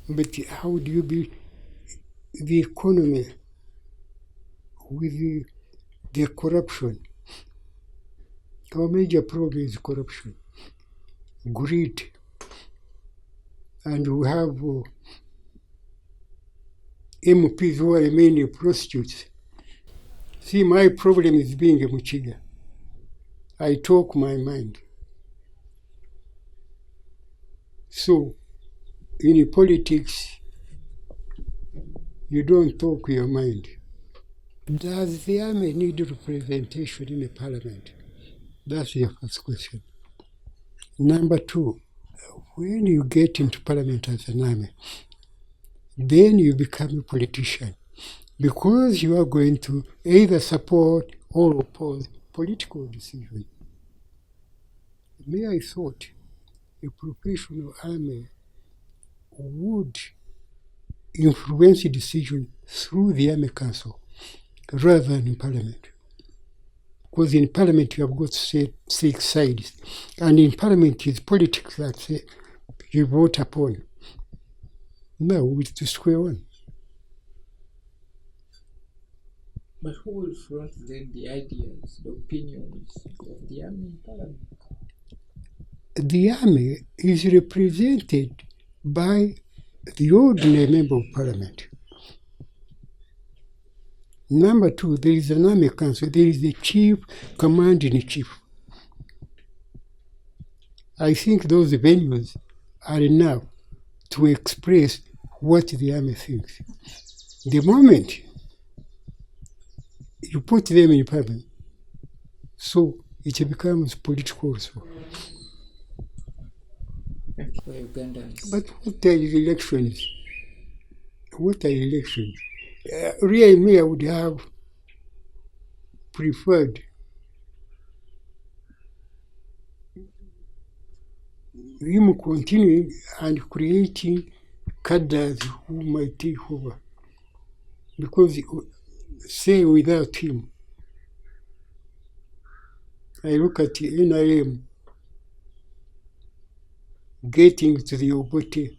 But how do you build the economy with the corruption? Our major problem is corruption, greed, and we have MPs who are mainly prostitutes. See, my problem is being a Muchiga. I talk my mind. So, in politics, you don't talk your mind. Does the army need representation in the parliament? That's the first question. Number two, when you get into parliament as an army, then you become a politician because you are going to either support or oppose political decision. I thought a professional army would influence the decision through the Army Council rather than in Parliament. Because in Parliament you have got six sides, and in Parliament it's politics that you vote upon. Now it's to square one. But who will front then the ideas, the opinions of the army in Parliament? The army is represented by the ordinary member of Parliament. Number two, there is an army council. There is the chief command-in-chief. I think those venues are enough to express what the army thinks. The moment you put them in Parliament, so it becomes political also. For Ugandans. But what are elections? What are elections? Really, me, I would have preferred him continuing and creating cadres who might take over. Because, say, without him, I look at the NRM getting to the Obote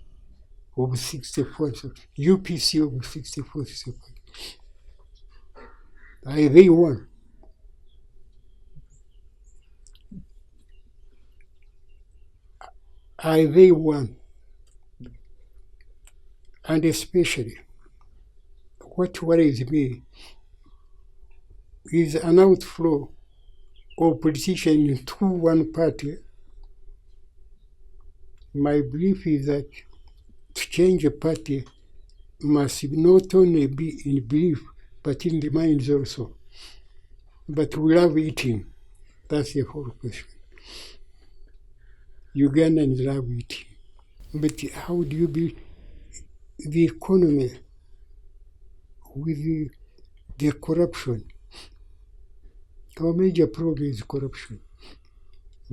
of 64, UPC of 64. They won. They won. And especially, what worries me is an outflow of politicians into one party. My belief is that to change a party must not only be in belief, but in the minds also. But we love eating. That's the whole question. Ugandans love eating. But how do you build the economy with the corruption? Our major problem is corruption,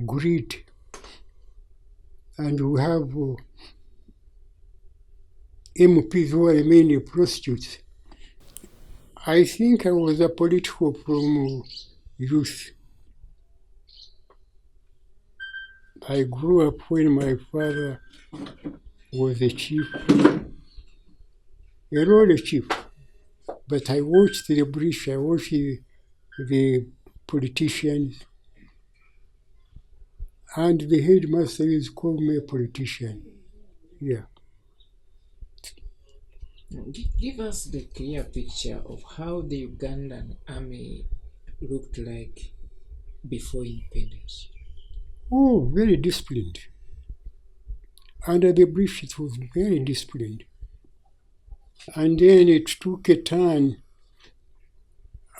greed, and we have MPs who are mainly prostitutes. I think I was a political from youth. I grew up when my father was a chief, a royal chief. But I watched the British, I watched the politicians, and the headmaster is called me a politician. Yeah. Give us the clear picture of how the Ugandan army looked like before independence. Oh, very disciplined. Under the British, it was very disciplined. And then it took a turn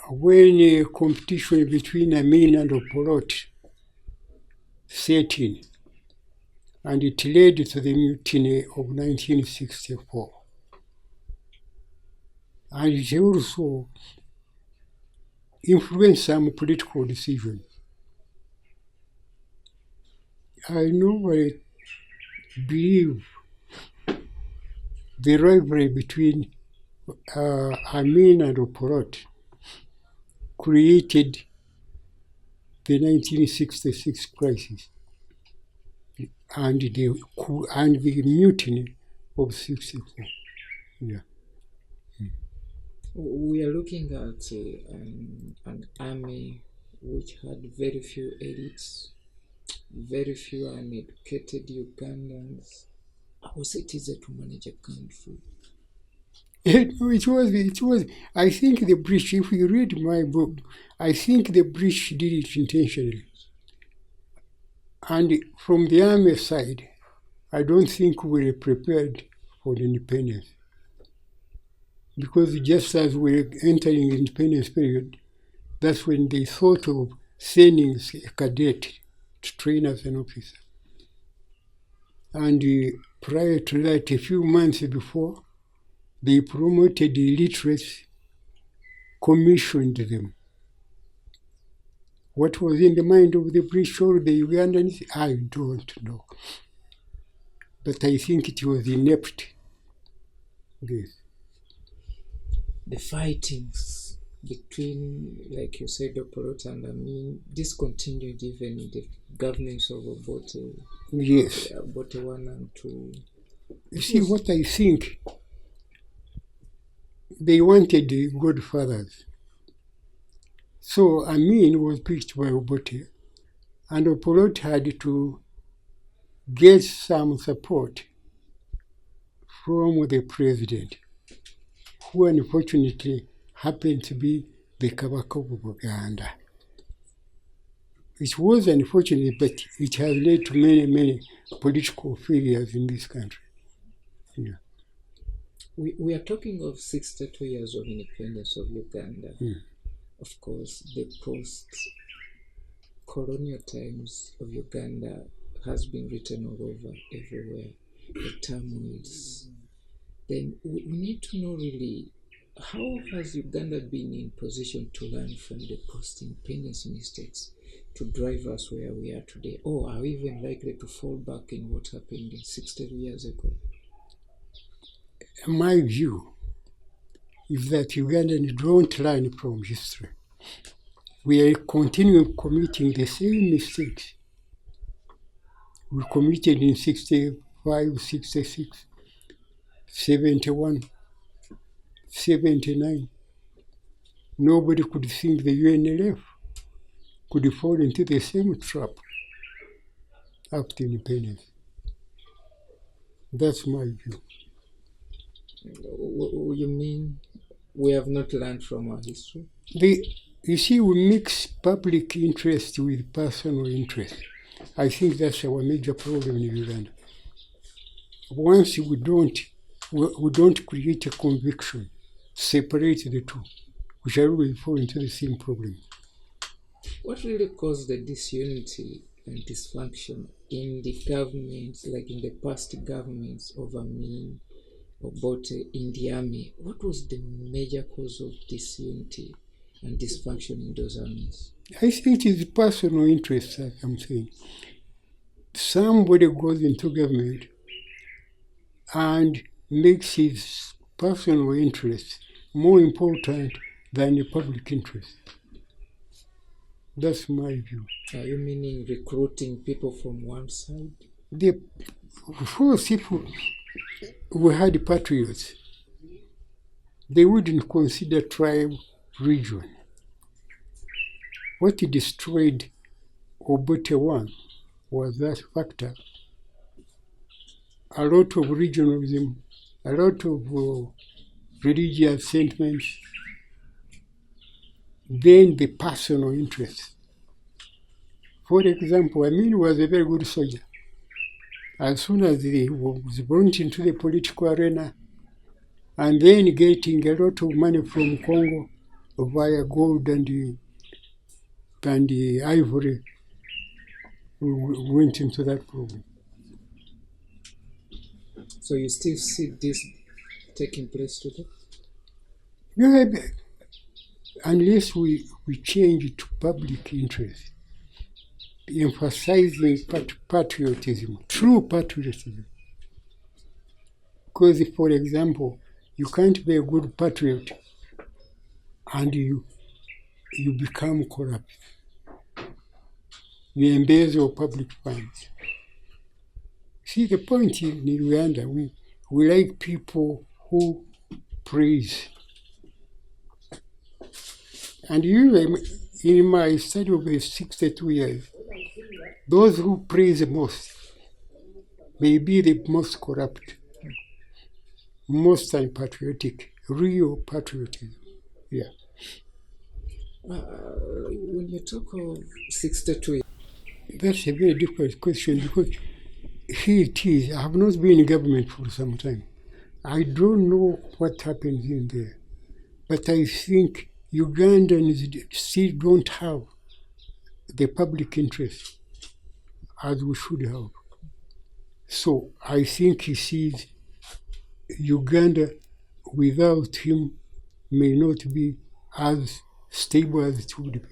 when a competition between Amin and Opolot set in, and it led to the mutiny of 1964. And it also influenced some political decisions. I normally believe the rivalry between Amin and Opolot created the 1966 crisis and the mutiny of 64. Yeah. We are looking at an army which had very few elites, very few uneducated Ugandans. How was it easy to manage a country? It was, I think the British, if you read my book, I think the British did it intentionally. And from the army side, I don't think we were prepared for the independence. Because just as we're entering the independence period, that's when they thought of sending a cadet to train as an officer. And prior to that, a few months before, they promoted the illiterates, commissioned them. What was in the mind of the British or the Ugandans, I don't know. But I think it was inept. Yes. The fightings between, like you said, Oporot and Amin, this continued even in the governments of Obote. Yes. Obote 1 and 2. You see, what I think, they wanted the godfathers. So Amin was picked by Obote, and Oporot had to get some support from the president, who unfortunately happened to be the Kabaka of Uganda. It was unfortunate, but it has led to many political failures in this country. Yeah. We are talking of 62 years of independence of Uganda. Of course, the post-colonial times of Uganda has been written all over, everywhere, the turmoils. Then we need to know really, how has Uganda been in position to learn from the post-independence mistakes to drive us where we are today? Or are we even likely to fall back in what happened in 60 years ago? My view is that Ugandans don't learn from history. We are continuing committing the same mistakes we committed in 65, 66, 71, 79. Nobody could think the UNLF could fall into the same trap after independence. That's my view. You mean we have not learned from our history? You see, we mix public interest with personal interest. I think that's our major problem in Uganda. Once we don't create a conviction, separate the two, we shall always fall into the same problem. What really caused the disunity and dysfunction in the governments, like in the past governments of Amin, Obote, in the army? What was the major cause of disunity and dysfunction in those armies? I think it is personal interest, as I'm saying. Somebody goes into government and makes his personal interest more important than the public interest. That's my view. Are you meaning recruiting people from one side? First, if we had patriots, they wouldn't consider tribe, region. What destroyed Obote 1 was that factor. A lot of regionalism, a lot of religious sentiments, then the personal interest. For example, Amin was a very good soldier. As soon as he was brought into the political arena, and then getting a lot of money from Congo via gold and the ivory, we went into that problem. So you still see this taking place today? Yeah, unless we change it to public interest, emphasizing patriotism, true patriotism. Because, for example, you can't be a good patriot and you become corrupt. You embezzle public funds. See, the point in Uganda, we We like people who praise. And usually, in my study of the 62 years, those who praise the most may be the most corrupt, most unpatriotic, real patriotism. Yeah. When you talk of 62, That's a very difficult question because here it is. I have not been in government for some time. I don't know what happens in there. But I think Ugandans still don't have the public interest as we should have. So I think he sees Uganda without him may not be as stable as it would be.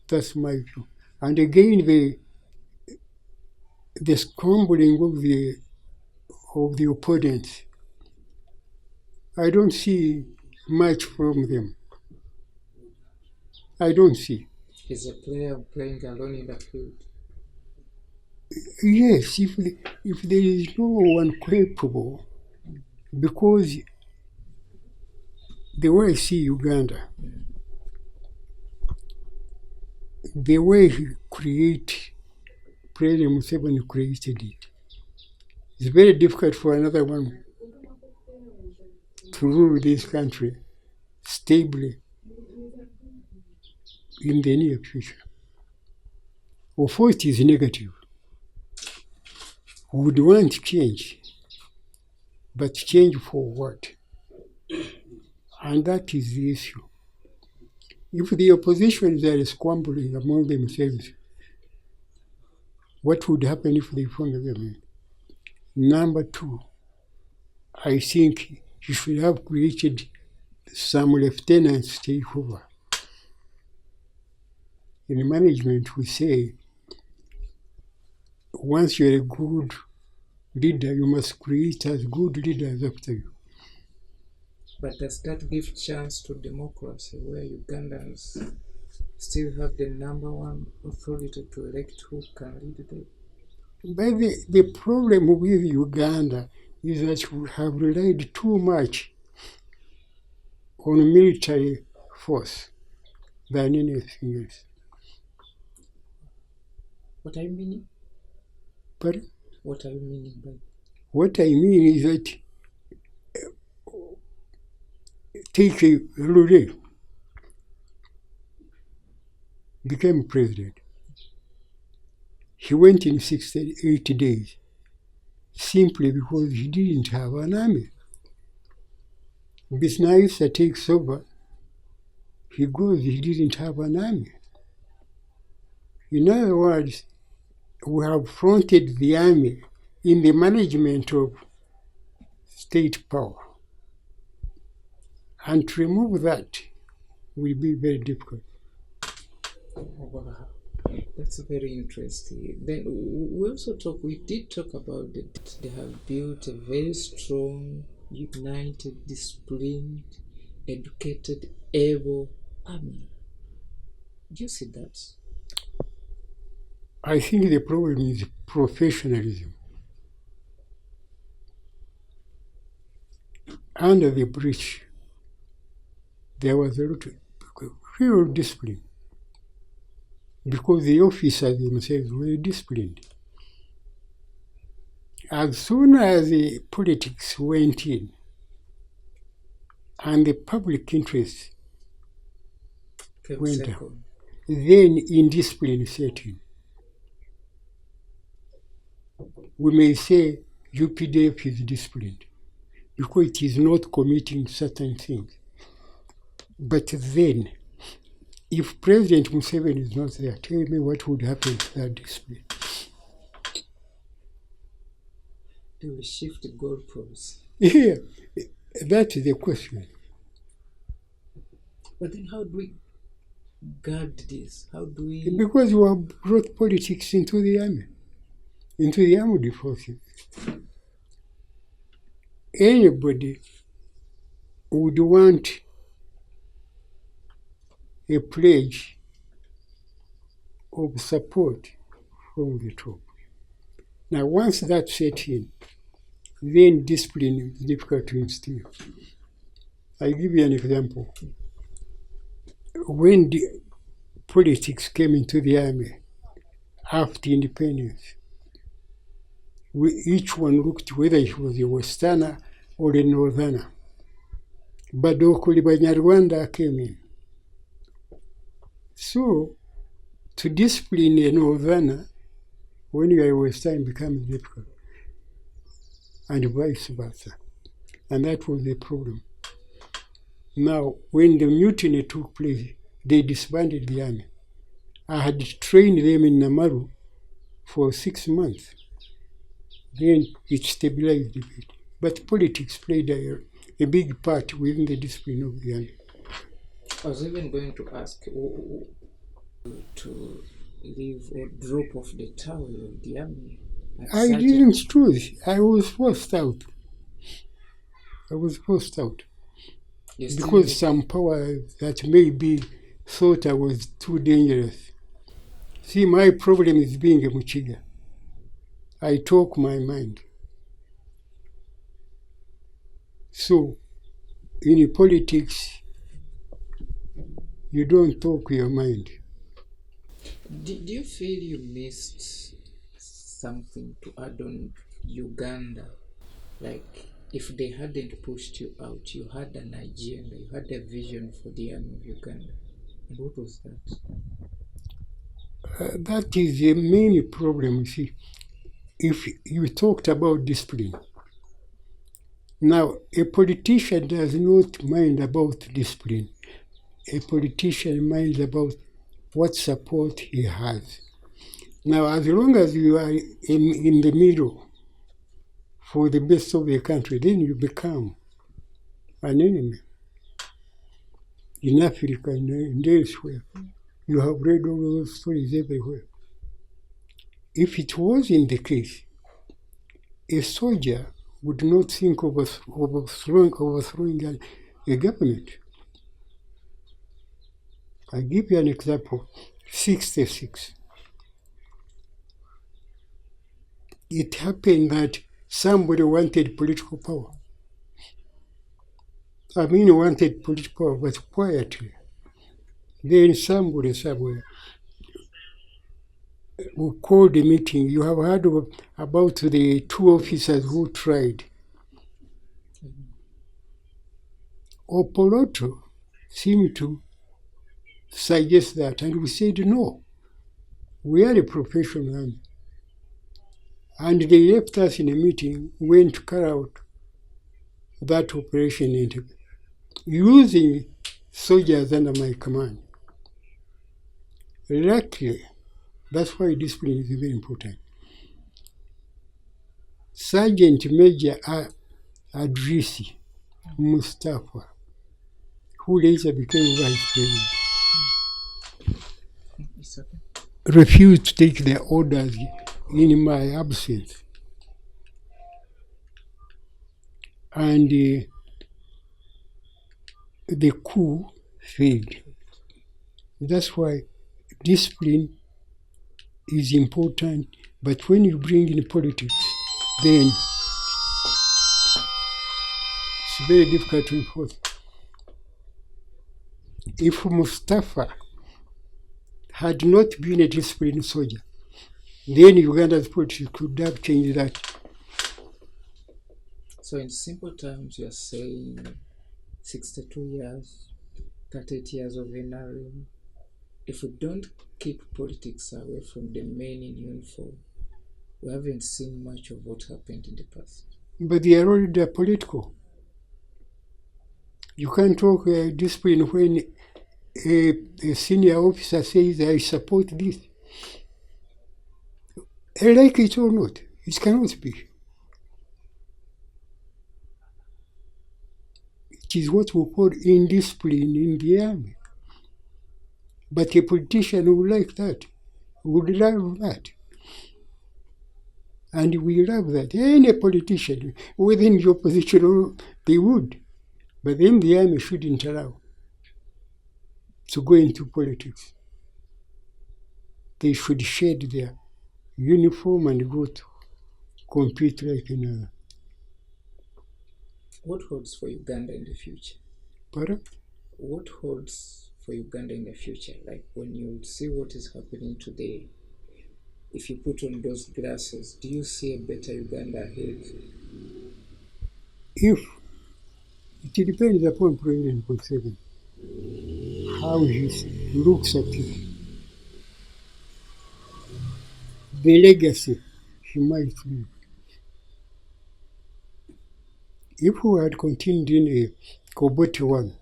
That's my view. And again, the scrambling of the opponents, I don't see much from them. I don't see. He's a player playing alone in the field. Yes, if there is no one capable, because the way I see Uganda, the way President Museveni created it, it's very difficult for another one to rule this country stably in the near future. Of course, it is negative. We would want change, but change for what? And that is the issue. If the opposition is squabbling among themselves, what would happen if they form a government? Number two, I think you should have created some lieutenants to take over. In management, we say, once you're a good leader, you must create as good leaders after you. But does that give chance to democracy, where Ugandans still have the number one authority to elect who can lead them? But the problem with Uganda is that we have relied too much on military force than anything else. What are you meaning? Pardon? What are you meaning by? What I mean is that take Lule became president. He went in 68 days simply because he didn't have an army. Bisnaisa takes over. He goes, he didn't have an army. In other words, we have fronted the army in the management of state power. And to remove that will be very difficult. Oh, wow. That's very interesting. Then we did talk about that they have built a very strong, united, disciplined, educated, able army. Do you see that? I think the problem is professionalism. Under the British, there was a lot of real discipline because the officers themselves were disciplined. As soon as the politics went in and the public interest went down, then indiscipline set in. We may say UPDF is disciplined because it is not committing certain things. But then, if President Museveni is not there, tell me what would happen to that discipline. They will shift the goalposts. Yeah, that is the question. But then how do we guard this? How do we... Because we have brought politics into the army, into the armed forces. Anybody would want a pledge of support from the top. Now, once that's set in, then discipline is difficult to instill. I'll give you an example. When the politics came into the army after independence, each one looked whether he was a Westerner or a Northerner. But Okuli Banyarwanda came in. So, to discipline a Northerner when you are a Westerner becomes difficult, and vice versa. And that was the problem. Now, when the mutiny took place, they disbanded the army. I had trained them in Namaru for 6 months. Then it stabilized a bit. But politics played a big part within the discipline of the army. I was even going to ask to leave or drop off the towel of the army. I didn't choose. I was forced out. Because some power that maybe thought I was too dangerous. See, my problem is being a Muchiga. I talk my mind. So, in politics, you don't talk your mind. Do you feel you missed something to add on Uganda? Like, if they hadn't pushed you out, you had an agenda, you had a vision for the army of Uganda. And what was that? That is the main problem, you see. If you talked about discipline, now a politician does not mind about discipline. A politician minds about what support he has. Now, as long as you are in the middle for the best of the country, then you become an enemy. In Africa and elsewhere, you have read all those stories everywhere. If it wasn't the case, a soldier would not think of overthrowing a government. I'll give you an example. 66. It happened that somebody wanted political power. Wanted political power, but quietly. Then somebody somewhere who called a meeting. You have heard about the 2 officers who tried. Opoloto seemed to suggest that, and we said no. We are a professional army. And they left us in a meeting, went to carry out that operation using soldiers under my command. Luckily, that's why discipline is very important. Sergeant Major Adrisi Mustafa, who later became vice president, refused to take the orders in my absence. And the coup failed. That's why discipline is important, but when you bring in politics, then it's very difficult to enforce. If Mustafa had not been a disciplined soldier, then Uganda's politics could have changed that. So in simple terms, you're saying 62 years, 38 years of NRM, if we don't keep politics away from the men in uniform, we haven't seen much of what happened in the past. But they are already political. You can't talk discipline when a senior officer says, I support this. Like it or not, it cannot be. It is what we call indiscipline in the army. But a politician would like that, would love that. And we love that. Any politician within the opposition, they would. But then the army shouldn't allow to go into politics. They should shed their uniform and go to compete like in What holds for Uganda in the future? Pardon? What holds for Uganda in the future? Like when you see what is happening today, if you put on those glasses, do you see a better Uganda ahead? If it depends upon President Museveni, how he looks at it, the legacy he might leave. If we had continued in a Koboti one,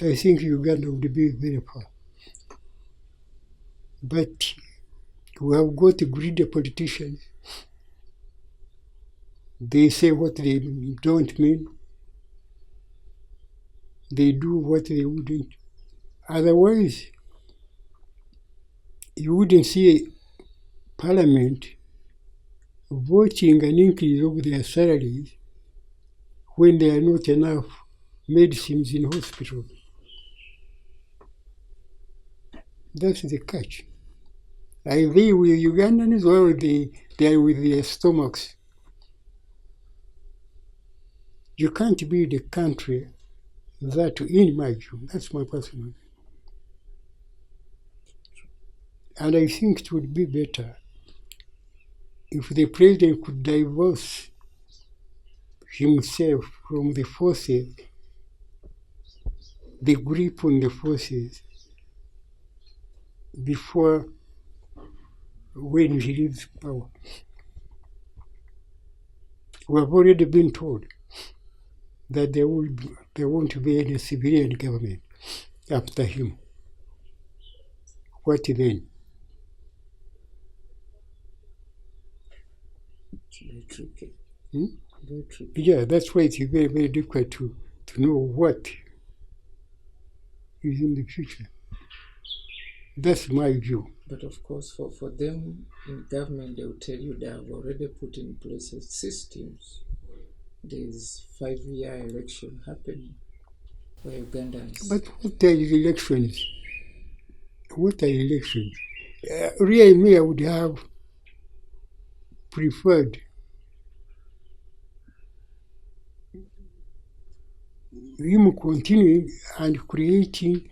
I think Uganda would be very far. But we have got greedy politicians. They say what they don't mean. They do what they wouldn't. Otherwise, you wouldn't see Parliament voting an increase of their salaries when there are not enough medicines in hospitals. That's the catch. Are they with Ugandans or they are with their stomachs? You can't be the country that, in my view, that's my personal view. And I think it would be better if the president could divorce himself from the forces, the grip on the forces, before when he leaves power. We have already been told that there won't be any civilian government after him. What then? It's very tricky. Hmm? Very tricky. Yeah, that's why it's very, very difficult to know what is in the future. That's my view. But of course, for them in government, they will tell you they have already put in place systems. There's 5-year election happening where Ugandans. But what are elections? What are elections? Really, me, I would have preferred him continuing and creating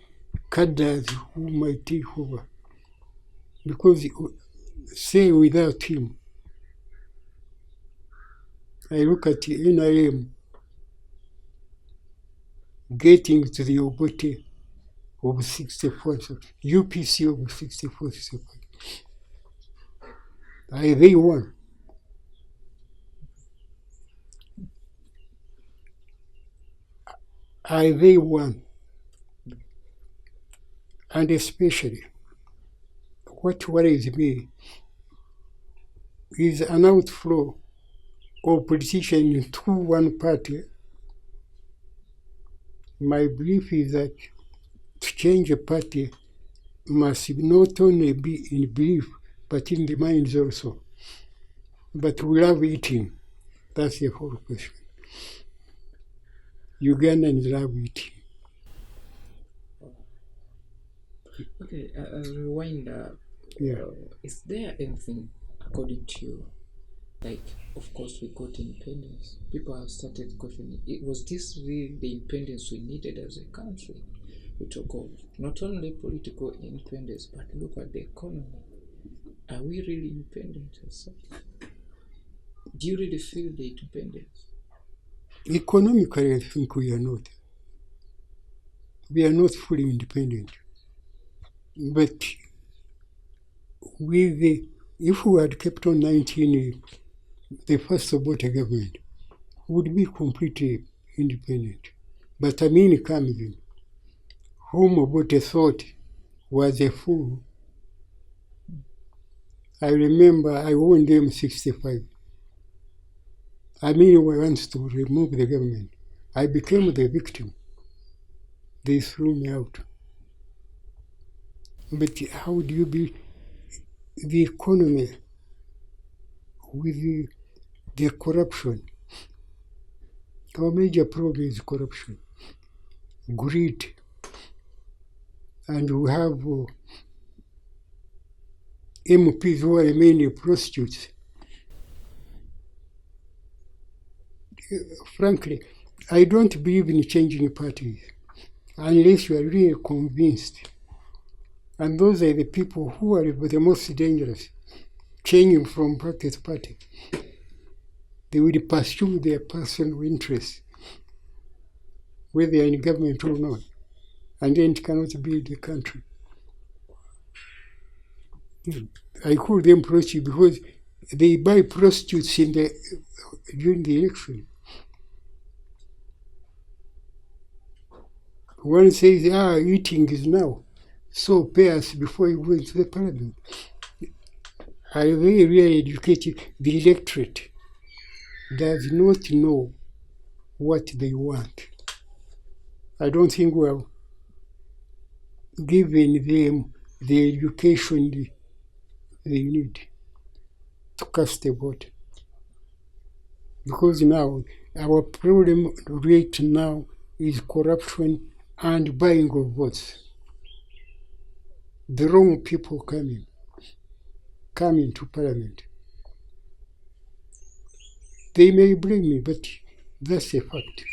cadres who might take over. Because, say, without him, I look at the NRM getting to the Obote of 64, UPC of 64. They won. They won. And especially, what worries me is an outflow of politicians into one party. My belief is that to change a party must not only be in belief, but in the minds also. But we love eating. That's the whole question. Ugandans love eating. Okay, I'll rewind. Yeah. Is there anything, according to you, like, of course, we got independence. People have started questioning, was this really the independence we needed as a country? We talk of not only political independence, but look at the economy. Are we really independent as such? Do you really feel the independence? Economically, I think we are not. We are not fully independent. But if we had kept on 19, the first Obote government would be completely independent. But Amin comes in, whom Obote thought was a fool. I remember I won them 65. Amin wants to remove the government. I became the victim. They threw me out. But how do you be the economy with the corruption? Our major problem is corruption, greed, and we have MPs who are mainly prostitutes. Frankly, I don't believe in changing parties unless you are really convinced. And those are the people who are the most dangerous, changing from party to party. They will pursue their personal interests, whether they are in government or not, and then it cannot build the country. I call them prostitutes because they buy prostitutes during the election. One says, eating is now, so pay us before you go into the parliament. I very really educated. The electorate does not know what they want. I don't think we have given them the education they need to cast a vote. Because now, our problem right now is corruption and buying of votes. The wrong people coming to parliament. They may blame me, but that's a fact.